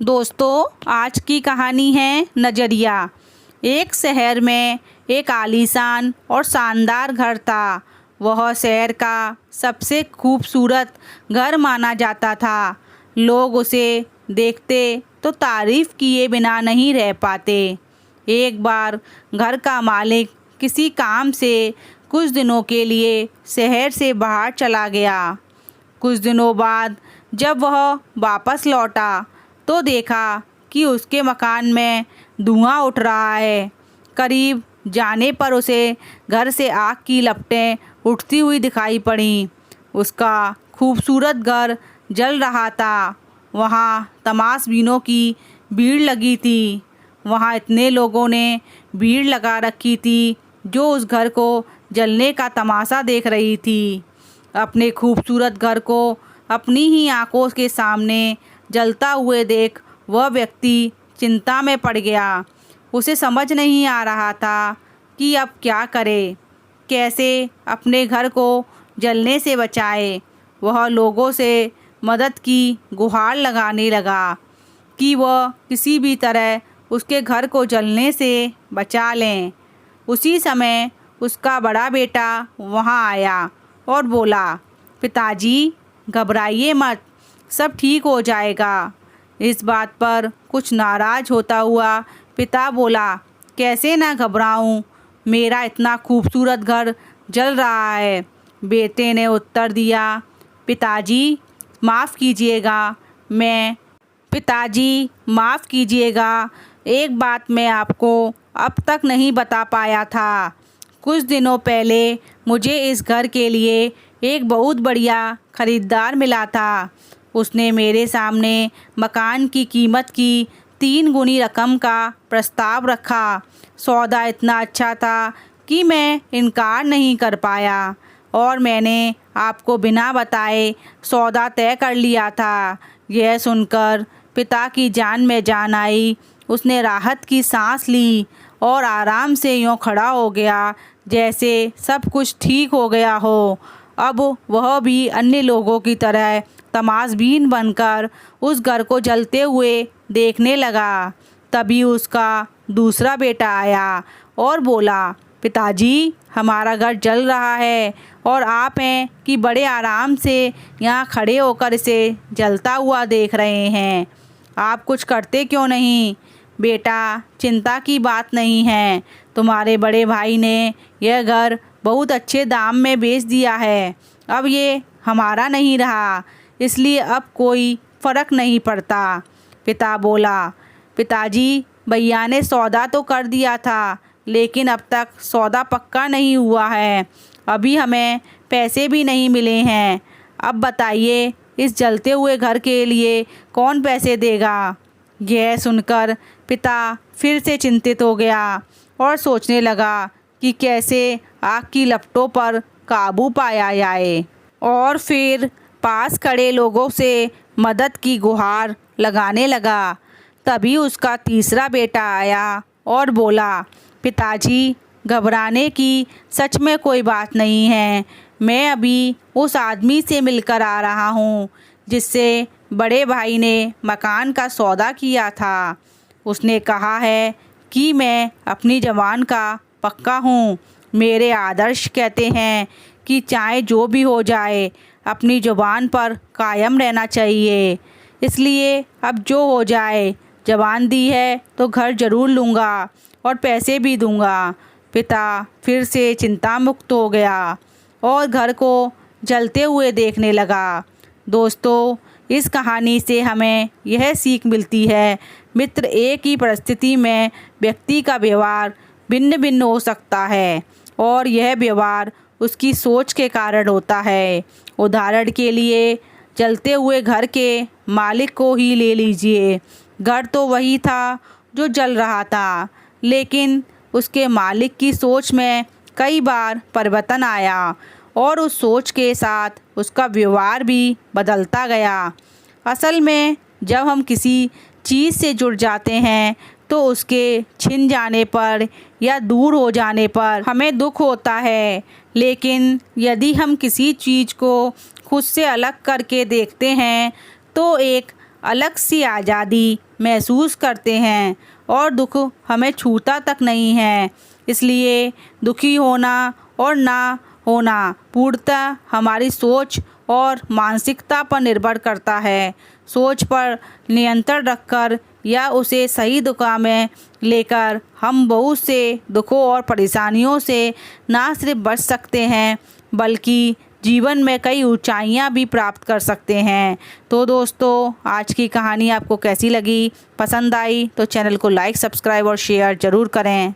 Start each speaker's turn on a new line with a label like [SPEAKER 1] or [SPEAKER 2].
[SPEAKER 1] दोस्तों, आज की कहानी है नज़रिया। एक शहर में एक आलीशान और शानदार घर था। वह शहर का सबसे खूबसूरत घर माना जाता था। लोग उसे देखते तो तारीफ किए बिना नहीं रह पाते। एक बार घर का मालिक किसी काम से कुछ दिनों के लिए शहर से बाहर चला गया। कुछ दिनों बाद जब वह वापस लौटा तो देखा कि उसके मकान में धुआं उठ रहा है। करीब जाने पर उसे घर से आग की लपटें उठती हुई दिखाई पड़ीं। उसका खूबसूरत घर जल रहा था। वहाँ तमाशबीनों की भीड़ लगी थी। वहाँ इतने लोगों ने भीड़ लगा रखी थी जो उस घर को जलने का तमाशा देख रही थी। अपने खूबसूरत घर को अपनी ही आंखों के सामने जलता हुए देख वह व्यक्ति चिंता में पड़ गया। उसे समझ नहीं आ रहा था कि अब क्या करे, कैसे अपने घर को जलने से बचाए। वह लोगों से मदद की गुहार लगाने लगा कि वह किसी भी तरह उसके घर को जलने से बचा लें। उसी समय उसका बड़ा बेटा वहाँ आया और बोला, पिताजी घबराइए मत, सब ठीक हो जाएगा। इस बात पर कुछ नाराज़ होता हुआ पिता बोला, कैसे ना घबराऊं, मेरा इतना खूबसूरत घर जल रहा है। बेटे ने उत्तर दिया, पिताजी माफ़ कीजिएगा, माफ़ कीजिएगा, एक बात मैं आपको अब तक नहीं बता पाया था। कुछ दिनों पहले मुझे इस घर के लिए एक बहुत बढ़िया ख़रीदार मिला था। उसने मेरे सामने मकान की कीमत की 3 गुनी रकम का प्रस्ताव रखा। सौदा इतना अच्छा था कि मैं इनकार नहीं कर पाया और मैंने आपको बिना बताए सौदा तय कर लिया था। यह सुनकर पिता की जान में जान आई। उसने राहत की सांस ली और आराम से यूँ खड़ा हो गया जैसे सब कुछ ठीक हो गया हो। अब वह भी अन्य लोगों की तरह तमाशबीन बनकर उस घर को जलते हुए देखने लगा। तभी उसका दूसरा बेटा आया और बोला, पिताजी हमारा घर जल रहा है और आप हैं कि बड़े आराम से यहाँ खड़े होकर इसे जलता हुआ देख रहे हैं। आप कुछ करते क्यों नहीं? बेटा, चिंता की बात नहीं है। तुम्हारे बड़े भाई ने यह घर बहुत अच्छे दाम में बेच दिया है। अब ये हमारा नहीं रहा, इसलिए अब कोई फ़र्क नहीं पड़ता। पिता बोला, पिताजी भैया ने सौदा तो कर दिया था, लेकिन अब तक सौदा पक्का नहीं हुआ है। अभी हमें पैसे भी नहीं मिले हैं। अब बताइए, इस जलते हुए घर के लिए कौन पैसे देगा? यह सुनकर पिता फिर से चिंतित हो गया और सोचने लगा कि कैसे आग की लपटों पर काबू पाया जाए। और फिर पास खड़े लोगों से मदद की गुहार लगाने लगा। तभी उसका तीसरा बेटा आया और बोला, पिताजी घबराने की सच में कोई बात नहीं है। मैं अभी उस आदमी से मिलकर आ रहा हूँ जिससे बड़े भाई ने मकान का सौदा किया था। उसने कहा है कि मैं अपनी ज़बान का पक्का हूँ। मेरे आदर्श कहते हैं कि चाहे जो भी हो जाए अपनी ज़ुबान पर कायम रहना चाहिए। इसलिए अब जो हो जाए, ज़बान दी है तो घर ज़रूर लूँगा और पैसे भी दूँगा। पिता फिर से चिंता मुक्त हो गया और घर को जलते हुए देखने लगा। दोस्तों, इस कहानी से हमें यह सीख मिलती है, मित्र एक ही परिस्थिति में व्यक्ति का व्यवहार भिन्न भिन्न हो सकता है और यह व्यवहार उसकी सोच के कारण होता है। उदाहरण के लिए, जलते हुए घर के मालिक को ही ले लीजिए। घर तो वही था जो जल रहा था, लेकिन उसके मालिक की सोच में कई बार परिवर्तन आया और उस सोच के साथ उसका व्यवहार भी बदलता गया। असल में जब हम किसी चीज़ से जुड़ जाते हैं तो उसके छिन जाने पर या दूर हो जाने पर हमें दुख होता है, लेकिन यदि हम किसी चीज़ को खुद से अलग करके देखते हैं तो एक अलग सी आज़ादी महसूस करते हैं और दुख हमें छूता तक नहीं है। इसलिए दुखी होना और ना होना पूर्णतः हमारी सोच और मानसिकता पर निर्भर करता है। सोच पर नियंत्रण रखकर या उसे सही दिशा में लेकर हम बहुत से दुखों और परेशानियों से ना सिर्फ बच सकते हैं बल्कि जीवन में कई ऊंचाइयां भी प्राप्त कर सकते हैं। तो दोस्तों, आज की कहानी आपको कैसी लगी? पसंद आई तो चैनल को लाइक, सब्सक्राइब और शेयर ज़रूर करें।